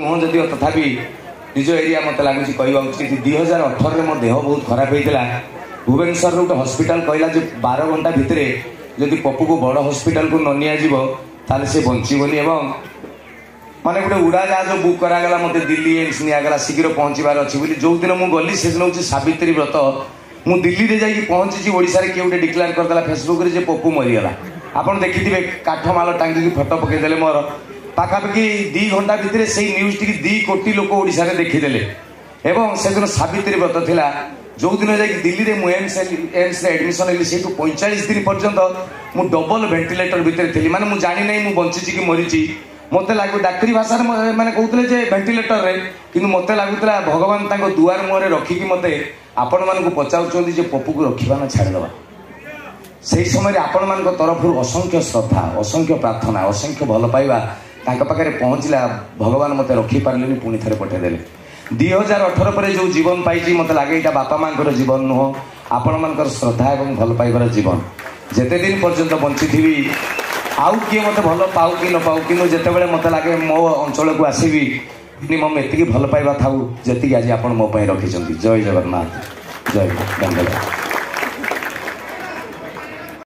मुह जदि तथापि निज एरिया मत लगुच कहवा उचित 2018 मो देह बहुत खराब होता भुवनेश्वर गोटे हस्पिटाल कहला 12 घंटा भितर जदि पप्पू को बड़ हस्पिटाल को न निया से बंचीबनी एवं माने गोटे उड़ाजहाज बुक करागला मत दिल्ली एम्स निगला शीघ्र पहुँचार अच्छी जो दिन मुझे गली से दिन हूँ सावित्री व्रत मुझे दिल्ली में जाकि पहुँची ओडिशा किए गोटे डिक्लेयर करदेला फेसबुक रे पप्पू मरीगला आपड़ देखिए काठमाल टांगिकी फटो पकईदे मोर पाखापाखि 2 घंटा भितर से न्यूज टी 2 कोटी लोक ओडिशा रे देखिदेले एवं से दिन सावित्री व्रत थिला जो दिन जाकि दिल्ली रे मु एम्स एडमिशन हेली से 45 दिन पर्यंत मु डबल वेंटिलेटर भितर थी माने मु जानी नहीं मु बंची कि मरीची मत लगे डाक्तरी भाषा मैंने कहते वेंटिलेटर रे कि मत लगुला भगवान दुआर मुहर रखिकी मत आपण मानक पचार पप्पू को रखा ना छाड़देवा से समय आपण मान तरफ असंख्य श्रद्धा असंख्य प्रार्थना असंख्य भल पाइबा पाखे पहुँचला भगवान मत रखिपारे पुणी थे पठेदेले 2018 पर जो जीवन पाई मत लगे यहाँ बापा माँ जीवन नुह आपण मान श्रद्धा और भल पाइबार जीवन जेते दिन पर्यंत बंची थी आउ किए मत भल पाऊ कि न पाऊ कि जिते मत लगे मो अंचल को आसबि मिनिमम एति भल पाइबा था जी आज आप मो रखी जय जगन्नाथ जय धन्यवाद।